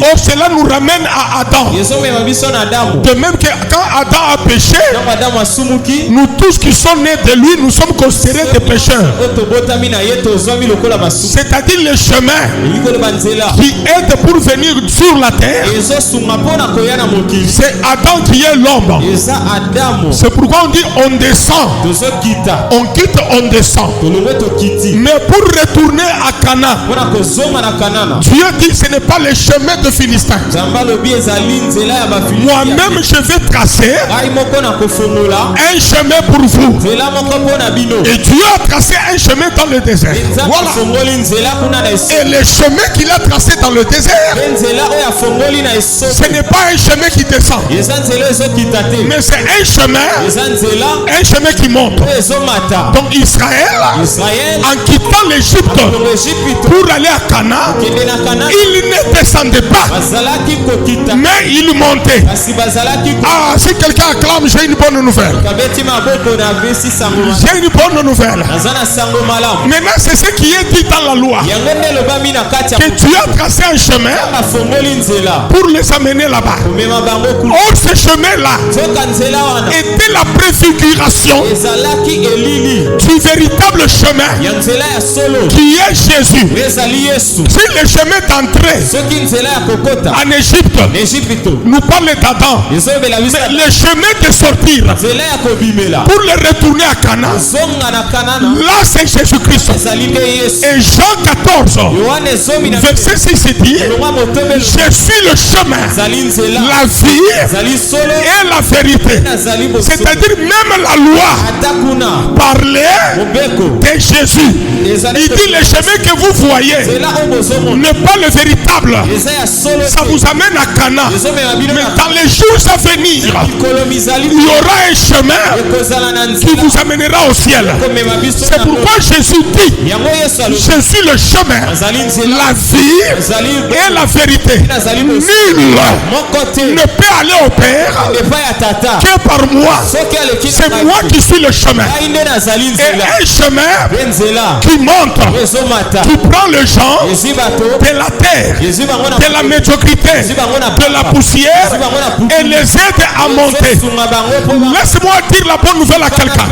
Or cela nous ramène à Adam. De même que quand Adam a péché, nous tous qui sommes nés de lui, nous sommes considérés des pécheurs. C'est-à-dire le chemin qui aide pour venir sur la terre, c'est Adam qui est l'homme. C'est pourquoi on dit on descend. On quitte, on descend. Mais pour retourner à Canaan, Dieu dit ce n'est pas le chemin de Philistin. Moi-même je vais tracer un chemin pour vous. Et Dieu a tracé un chemin dans le désert. Voilà. Et le chemin qu'il a tracé dans le désert, ce n'est pas un chemin qui descend, mais c'est un chemin qui monte. Donc Israël, en quittant l'Égypte pour aller à Canaan, il ne descendait pas, mais il montait. Ah, si quelqu'un acclame, j'ai une bonne nouvelle. J'ai une bonne nouvelle. Maintenant, c'est ce qui est dit dans la loi, que tu as tracé un chemin pour les amener là-bas. Or, ce chemin-là était la préfiguration du véritable chemin qui est Jésus. Si le chemin d'entrée en Égypte nous parle d'Adam, le chemin de sortir pour le retourner à Canaan, là c'est Jésus-Christ. Et Jean 14 verset 6 dit: je suis le chemin, la vie et la vérité. C'est-à-dire même la loi parlait de Jésus. Il dit le chemin que vous voyez n'est pas le véritable. Ça vous amène à Canaan. Mais dans les jours à venir, il y aura un chemin qui vous amènera au ciel. C'est pourquoi Jésus dit: je suis le chemin, la vie et la vérité. Nul ne peut aller au Père que par moi. C'est moi qui suis le chemin. Et un chemin qui monte, qui prend les gens de la terre, de la médiocrité, de la poussière et les aide à monter. Laisse-moi dire la bonne nouvelle à quelqu'un.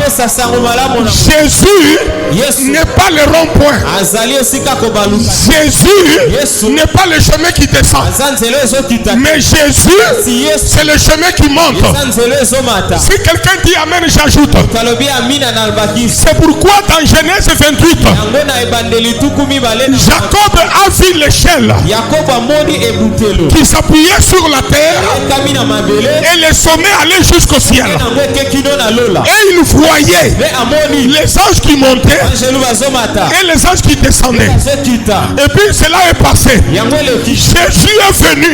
Jésus n'est pas le rond-point. Jésus n'est pas le chemin qui descend. Mais Jésus, c'est le chemin qui monte. Si quelqu'un dit Amen, j'ajoute. C'est pourquoi dans Genèse 28, Jacob a vu l'échelle qui s'appuyait sur la terre et le sommet allait jusqu'au ciel. Et il voyait les anges qui montaient et les anges qui descendaient. Et puis cela est passé. Jésus est venu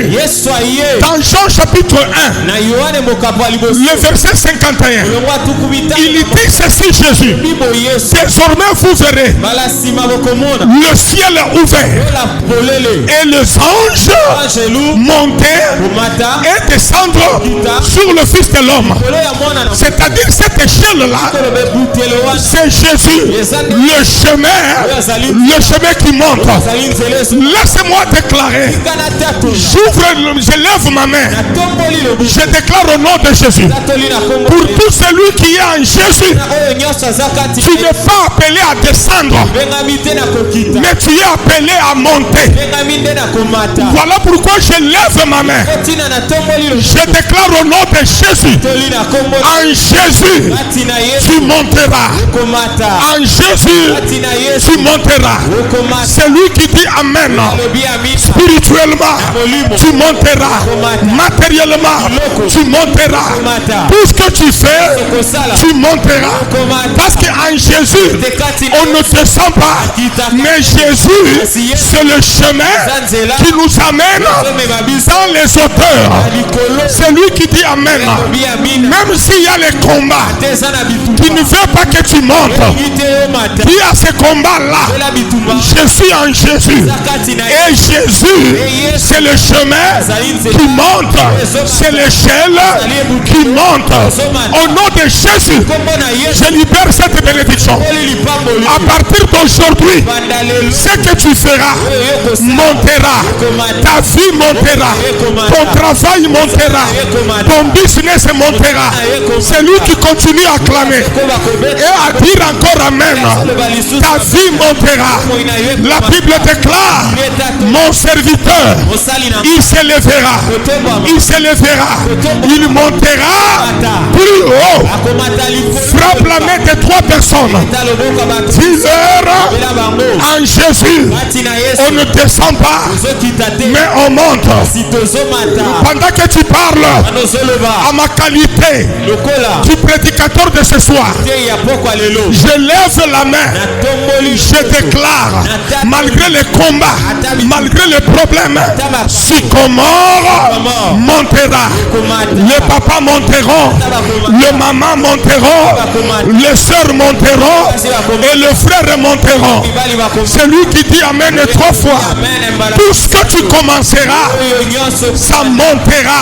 dans Jean chapitre 1, le verset 51. Il dit ceci, Jésus: désormais vous verrez le ciel ouvert et les anges monter et descendre sur le Fils de l'homme. C'est-à-dire cette échelle-là, c'est Jésus, le chemin qui monte. Laissez-moi déclarer, je lève ma main, je déclare au nom de Jésus, pour tout celui qui est en Jésus, tu n'es pas appelé à descendre, mais tu es appelé à monter. Voilà pourquoi je lève ma main. Je déclare au nom de Jésus, en Jésus, tu monteras. En Jésus, tu monteras. Celui qui dit Amen, spirituellement, tu monteras. Matériellement, tu monteras. Tout ce que tu fais, tu monteras. Parce qu'en Jésus, on ne descend pas. Mais Jésus, c'est le chemin qui nous amène dans les hauteurs. C'est lui qui dit Amen. Même s'il y a les combats, qui ne veut pas que tu montes. Dis à ces combats-là, je suis en Jésus. Et Jésus, c'est le chemin qui monte. C'est l'échelle qui monte. Au nom de Jésus, je libère cette bénédiction. À partir d'aujourd'hui, ce que tu feras montera. Ta vie montera. Ton travail montera. Ton business montera. C'est lui qui continue à clamer et à dire encore Amen. Ta vie montera. La Bible déclare, mon serviteur, il s'élèvera. Il s'élèvera. Il montera plus haut. Frappe la main de 3 personnes. 10 heures en Jésus. On ne descend pas, mais on monte. Pendant que tu parles, à ma qualité du prédicateur de ce soir, je lève la main. Je déclare, malgré les combats, malgré les problèmes, Sycomore montera. Les papas monteront, les mamans monteront, les sœurs monteront et les frères monteront. C'est lui qui dit Amen 3 fois. Tout ce que tu commenceras, ça montera.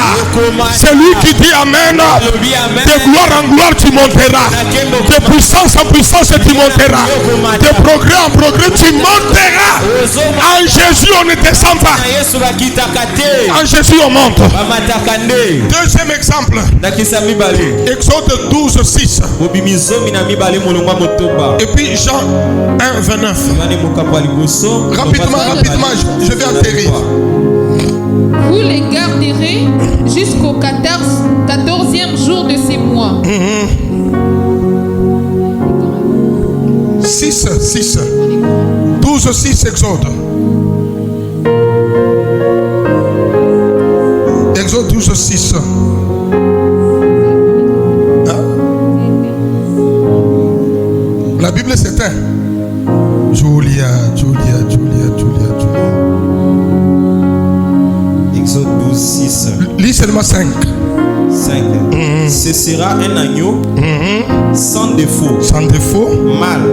C'est lui qui dit Amen. De gloire en gloire tu monteras. De puissance en puissance tu monteras. De progrès en progrès tu monteras. En Jésus on ne descend pas. En Jésus on monte. Deuxième exemple. Exode 12, 6. Et puis Jean 1, 29. Rapidement, je vais atterrir. Vous les garderez jusqu'au 14e jour de ces mois. 6. 12, 6, Exode. Exode 12, 6. La Bible s'éteint. Julia. Exode 12, 6. Lis seulement 5. Ce sera un agneau sans défaut. Mâle.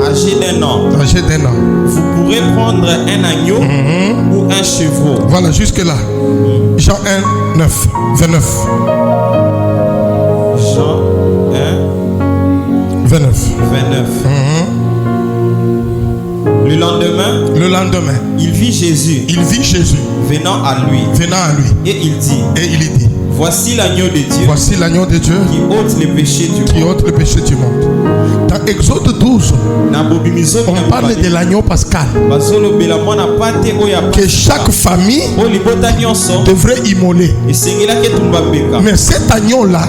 Âgé d'un an. Vous pourrez prendre un agneau ou un chevreau. Voilà, jusque-là. Jean 1, 9, 29. Jean 1, 29. Le lendemain, il vit Jésus venant à lui. Et il dit, voici l'agneau de Dieu qui ôte le péché du monde. Dans Exode 12, on parle de l'agneau pascal que chaque famille devrait immoler. Mais cet agneau-là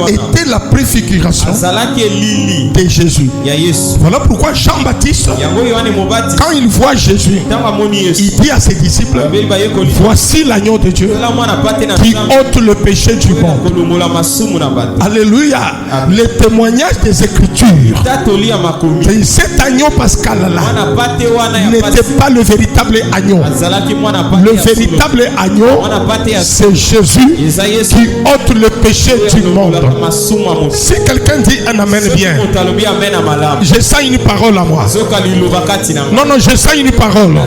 était la préfiguration de Jésus. Voilà pourquoi Jean-Baptiste, quand il voit Jésus, il dit à ses disciples, voici l'agneau de Dieu qui ôte le péché du monde. Alléluia. Le témoignage des Écritures de cet agneau pascal-là n'était pas le véritable agneau. Le véritable agneau, c'est Jésus qui ôte le péché du monde. Si quelqu'un dit un amen bien, je sens une parole à moi. Non, je sens une parole.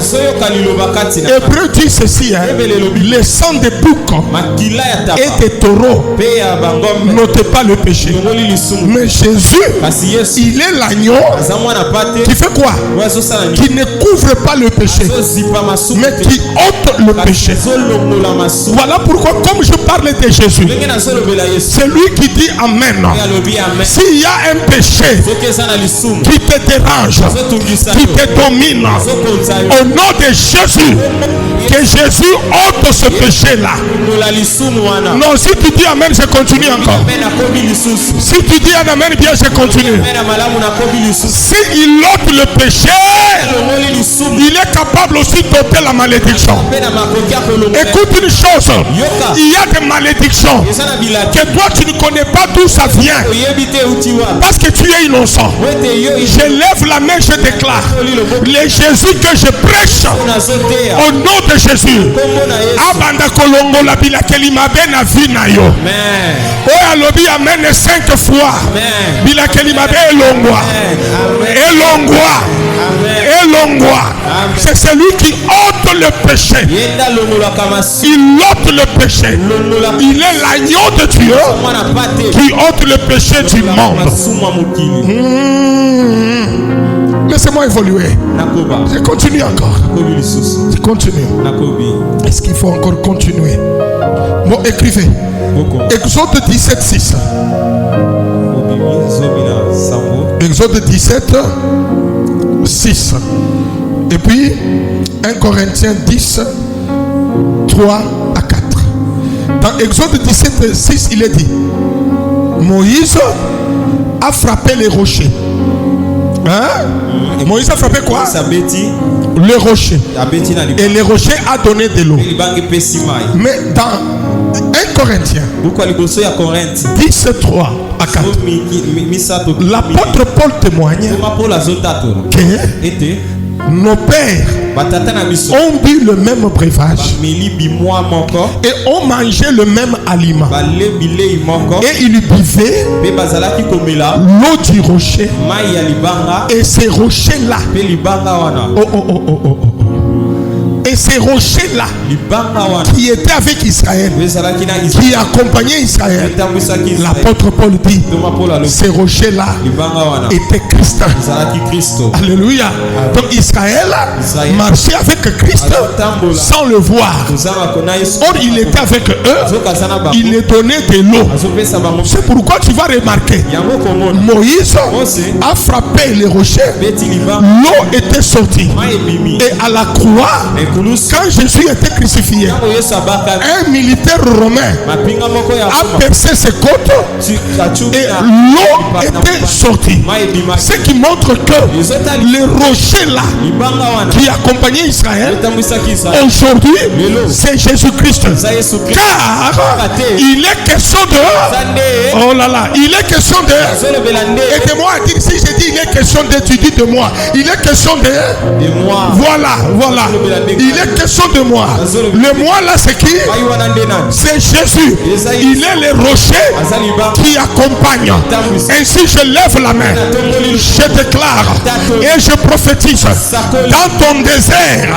Hébreu dit ceci, le sang des boucs et des taureaux n'ôte pas le péché. Mais Jésus, il est l'agneau qui fait quoi? Qui ne couvre pas le péché, mais qui ôte le péché. Voilà pourquoi, comme je parle de Jésus, c'est lui qui dit Amen. S'il y a un péché qui te dérange, qui te domine, au nom de Jésus, que Jésus ôte ce péché-là. Non, si tu dis Amen, je continue encore. Si tu dis un Amen bien, je continue. Si il ôte le péché, il est capable aussi d'ôter la malédiction. Écoute une chose, il y a des malédictions que toi tu ne connais pas d'où ça vient parce que tu es innocent. Je lève la main, je déclare les Jésus que je prêche au nom de Jésus. Abanda kolongo la bila kelimabe na vina yo. Oh alobi amen 5 fois. Bila kelimabe elongwa. Elongwa. Elongwa. C'est celui qui ôte le péché. Il ôte le péché. Il est l'agneau de Dieu qui ôte le péché du monde. Laissez-moi évoluer. Je continue encore. Je continue. Est-ce qu'il faut encore continuer? Bon, écrivez. Exode 17, 6. Exode 17, 6. Et puis 1 Corinthiens 10, 3 à 4. Dans Exode 17, 6, il est dit: Moïse a frappé les rochers. Hein? Moïse a frappé quoi? Le rocher. Et le rocher a donné de l'eau. Mais dans 1 Corinthiens 10, 3 à 4, l'apôtre Paul témoigne que nos pères ont bu le même breuvage et ont mangé le même aliment, et ils buvaient l'eau du rocher, et ces rochers-là, et ces rochers-là qui étaient avec Israël, qui accompagnaient Israël, l'apôtre Paul dit, ces rochers-là étaient Christ. Alléluia. Donc Israël marchait avec Christ sans le voir. Or il était avec eux, il les donnait de l'eau. C'est pourquoi tu vas remarquer, Moïse a frappé les rochers, l'eau était sortie, et à la croix, quand Jésus était crucifié, un militaire romain a percé ses côtes et l'eau était sortie. Ce qui montre que les rochers là qui accompagnaient Israël, aujourd'hui c'est Jésus-Christ. Car il est question de... Oh là là, il est question de... Aidez-moi à dire, si je dis il est question de, tu dis de moi. Il est question de... Voilà, voilà. Il est question de moi. Le moi là c'est qui? C'est Jésus. Il est le rocher qui accompagne. Ainsi je lève la main, je déclare et je prophétise: dans ton désert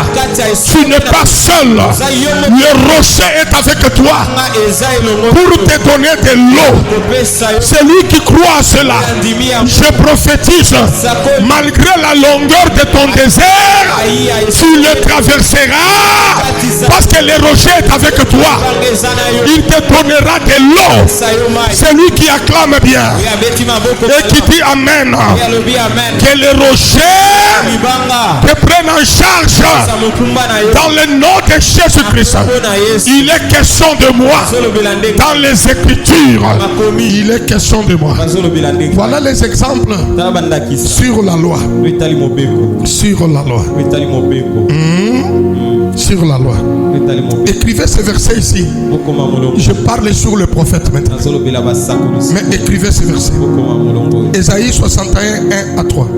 tu n'es pas seul. Le rocher est avec toi pour te donner de l'eau. Celui qui croit à cela, je prophétise, malgré la longueur de ton désert, tu le traverseras parce que le rocher est avec toi. Il te donnera de l'eau. Celui qui acclame bien et qui dit Amen, que le rocher te prenne en charge dans le nom de Jésus-Christ. Il est question de moi dans les Écritures. Il est question de moi. Voilà les exemples sur la loi. Sur la loi. Sur la loi. Écrivez ce verset ici. Je parle sur le prophète maintenant. Mais écrivez ce verset. Ésaïe 61, 1 à 3.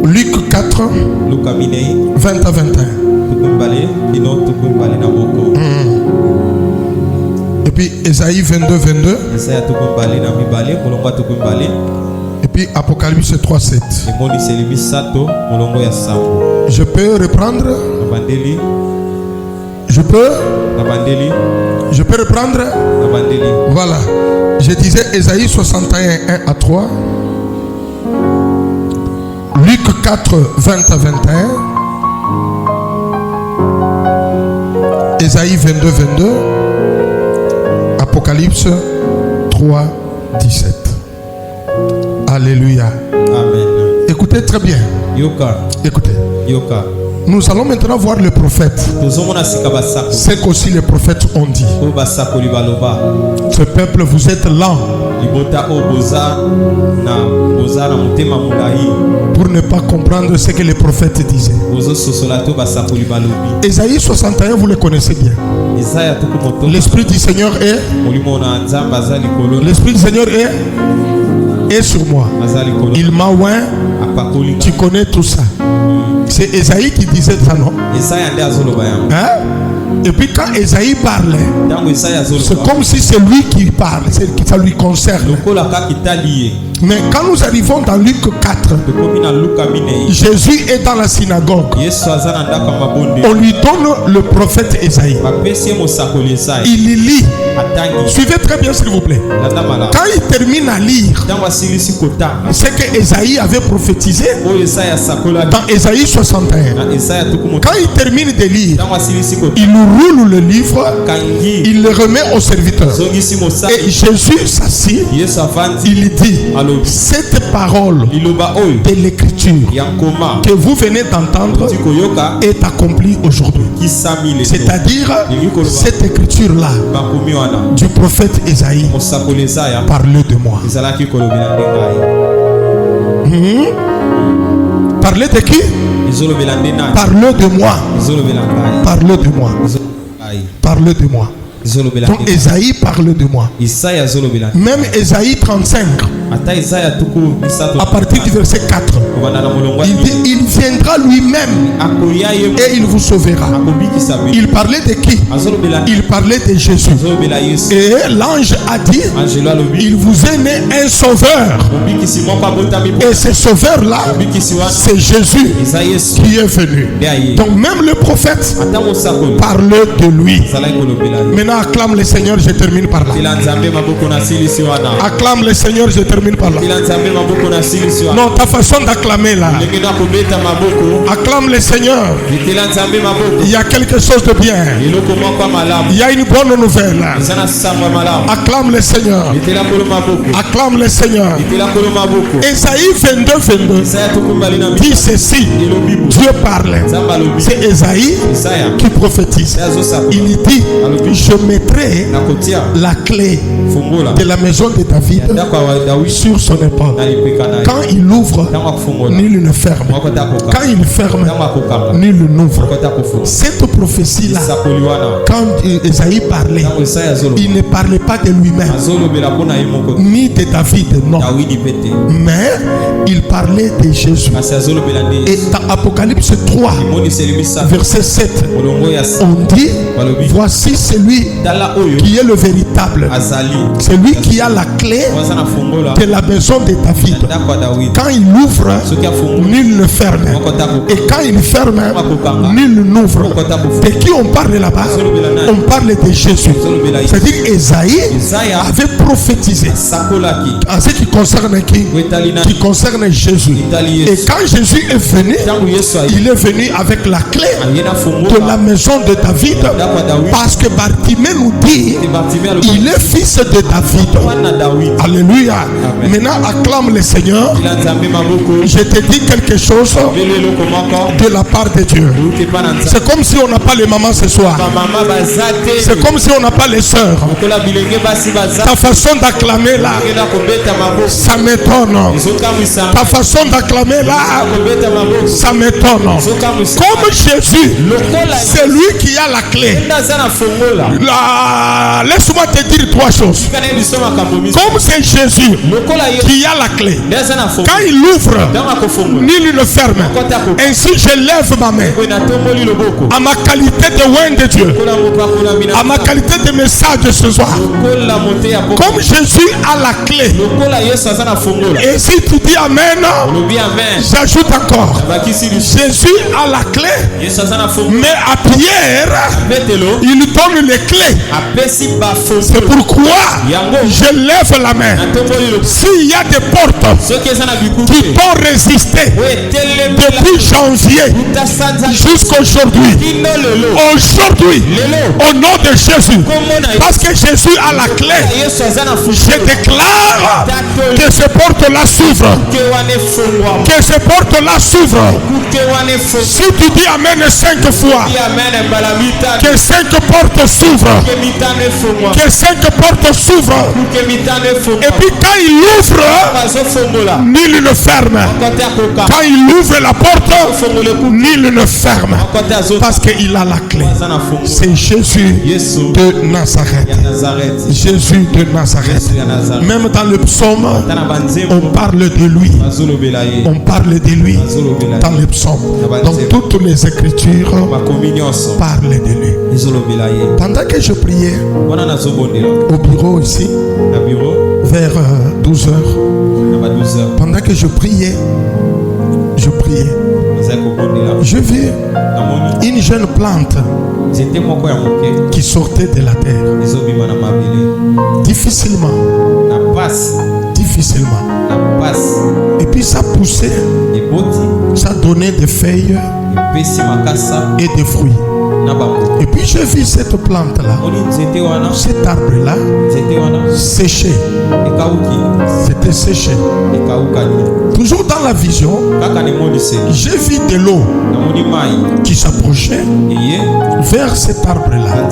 Luc 4, 20 à 21. Et puis Ésaïe 22, 22. Et puis Apocalypse 3, 7. Je peux reprendre. Je peux reprendre. Voilà. Je disais Ésaïe 61, 1 à 3. Luc 4, 20 à 21. Ésaïe 22, 22. Apocalypse 3, 17. Alléluia. Amen. Écoutez très bien. Écoutez. Nous allons maintenant voir le prophète. C'est qu'aussi les prophètes ont dit. Ce peuple, vous êtes lent pour ne pas comprendre ce que les prophètes disaient. Ésaïe 61, vous le connaissez bien. L'Esprit du Seigneur est. L'Esprit du Seigneur est sur moi. Il m'a oint. Tu connais tout ça. C'est Ésaïe qui disait ça, non? Hein? Et puis quand Ésaïe parlait, c'est comme si c'est lui qui parle, ça lui concerne. Mais quand nous arrivons dans Luc 4, Jésus est dans la synagogue. On lui donne le prophète Ésaïe. Il lit. Suivez très bien s'il vous plaît. Quand il termine à lire, c'est que Ésaïe avait prophétisé dans Ésaïe 61. Quand il termine de lire, il roule le livre, il le remet au serviteur. Et Jésus s'assit, il dit: cette parole de l'écriture que vous venez d'entendre est accomplie aujourd'hui. C'est-à-dire cette écriture-là du prophète Ésaïe parle de moi. Parlez de qui? Parle de moi. Parle de moi. Parle de moi. Donc Ésaïe parle de moi. Même Ésaïe 35, à partir du verset 4, il dit: il viendra lui-même et il vous sauvera. Il parlait de qui? Il parlait de Jésus. Et l'ange a dit: il vous est né un sauveur. Et ce sauveur-là, c'est Jésus qui est venu. Donc même le prophète parle de lui. Maintenant acclame le Seigneur, je termine par là. Acclame le Seigneur, je termine par là. Non, ta façon d'acclamer là. Acclame le Seigneur. Il y a quelque chose de bien. Il y a une bonne nouvelle. Acclame le Seigneur. Acclame le Seigneur. Ésaïe 22 dit ceci. Dieu parle. C'est Ésaïe qui prophétise. Il dit: je mettrai la clé de la maison de David sur son épaule. Quand il ouvre, nul ne ferme. Quand il ferme, nul n'ouvre. Cette prophétie-là, quand Ésaïe parlait, il ne parlait pas de lui-même, ni de David, non. Mais il parlait de Jésus. Et dans Apocalypse 3, verset 7, on dit: voici celui qui est le véritable. C'est lui qui a la clé de la maison de David. Quand il ouvre, nul ne ferme. Et quand il ferme, nul n'ouvre. De qui on parle là-bas? On parle de Jésus. C'est-à-dire Ésaïe avait prophétisé en ce qui concerne qui? Qui concerne Jésus. Et quand Jésus est venu, il est venu avec la clé de la maison de David. Parce que Bartimée nous dit: il est fils de David. Alléluia. Maintenant acclame le Seigneur. Je te dis quelque chose de la part de Dieu. C'est comme si on n'a pas les mamans ce soir. C'est comme si on n'a pas les sœurs. Ta façon d'acclamer là, ça m'étonne. Ta façon d'acclamer là, ça m'étonne. Comme Jésus, c'est lui qui a la clé. Laisse-moi te dire trois choses. Comme c'est Jésus qui a la clé, quand il ouvre, nul ne ferme. Ainsi je lève ma main à ma qualité de oint de Dieu, à ma qualité de message de ce soir. Comme Jésus a la clé, et si tu dis Amen, j'ajoute encore: Jésus a la clé, mais à Pierre il donne les clés. C'est pourquoi je lève la main. S'il y a des portes qui t'ont résisté depuis depuis janvier jusqu'à aujourd'hui. Aujourd'hui, au nom de Jésus, parce que Jésus a la clé, je déclare que ces portes-là s'ouvrent. Que ces portes-là s'ouvrent. Si tu dis Amen 5 fois, que 5 portes s'ouvrent. Que 5 portes s'ouvrent. Et puis quand il ouvre, nul ne ferme. Quand il ouvre la porte, nul ne ferme. Parce qu'il a la clé. C'est Jésus de Nazareth. Jésus de Nazareth. Même dans le psaume, on parle de lui. On parle de lui dans le psaume. Donc toutes les écritures parlent de lui. Pendant que je priais au bureau ici, vers 12 heures, pendant que je priais, je vis une jeune plante qui sortait de la terre. Difficilement. Et puis ça poussait, ça donnait des feuilles et des fruits. Et puis j'ai vu cette plante-là, cet arbre-là, séché. C'était séché. Toujours dans la vision, j'ai vu de l'eau qui s'approchait vers cet arbre-là.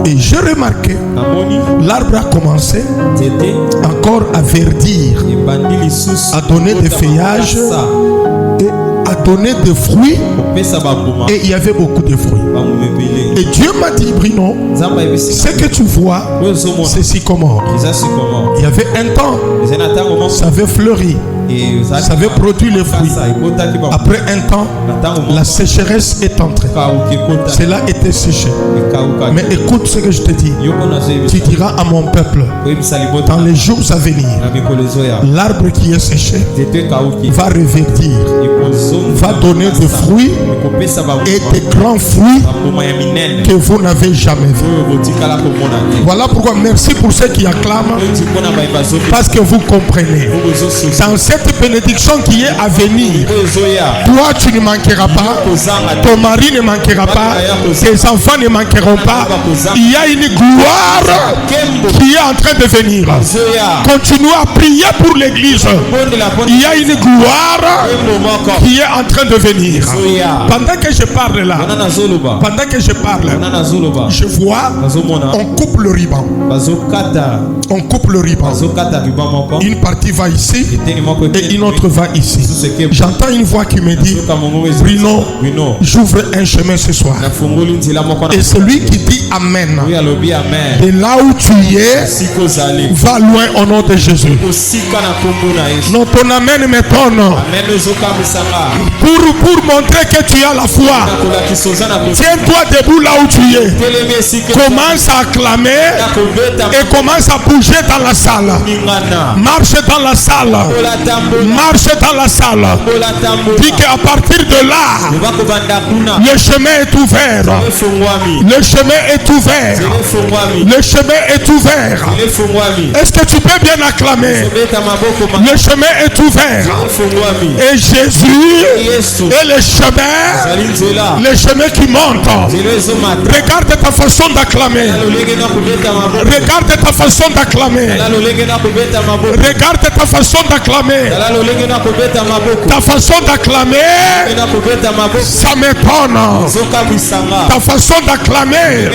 Et j'ai remarqué, l'arbre a commencé encore à verdir, à donner des feuillages et à donner des fruits. Et il y avait beaucoup de fruits. Et Dieu m'a dit, Bruno, ce que tu vois, c'est sycomore. Il y avait un temps, ça avait fleuri, ça avait produit les fruits. Après un temps, la sécheresse est entrée. Cela était séché. Mais écoute ce que je te dis. Tu diras à mon peuple, dans les jours à venir, l'arbre qui est séché va reverdir, va donner des fruits et des grands fruits que vous n'avez jamais vus. Voilà pourquoi merci pour ceux qui acclament, parce que vous comprenez. Dans cette bénédiction qui est à venir, toi tu ne manqueras pas, ton mari ne manquera pas, tes enfants ne manqueront pas. Il y a une gloire qui est en train de venir. Continuez à prier pour l'église. Il y a une gloire qui est en train de venir. Pendant que je parle là, je vois, on coupe le ruban. On coupe le ruban. Une partie va ici et une autre va ici. J'entends une voix qui me dit, Bruno, j'ouvre un chemin ce soir. Et celui qui dit Amen, et là où tu es, va loin au nom de Jésus. Non, ton Amen m'étonne. Pour montrer que tu as la foi, tiens-toi debout là où tu es. Commence à acclamer et commence à bouger dans la salle. Marche dans la salle. Marche dans la salle. Dis qu'à partir de là, le chemin est ouvert. Le chemin est ouvert. Le chemin est ouvert. Est-ce que tu peux bien acclamer? Le chemin est ouvert. Et Jésus est le chemin qui monte. Regarde ta façon d'acclamer. Regarde ta façon d'acclamer. Regarde ta façon d'acclamer. Ta façon d'acclamer, ça m'étonne. Ta façon d'acclamer,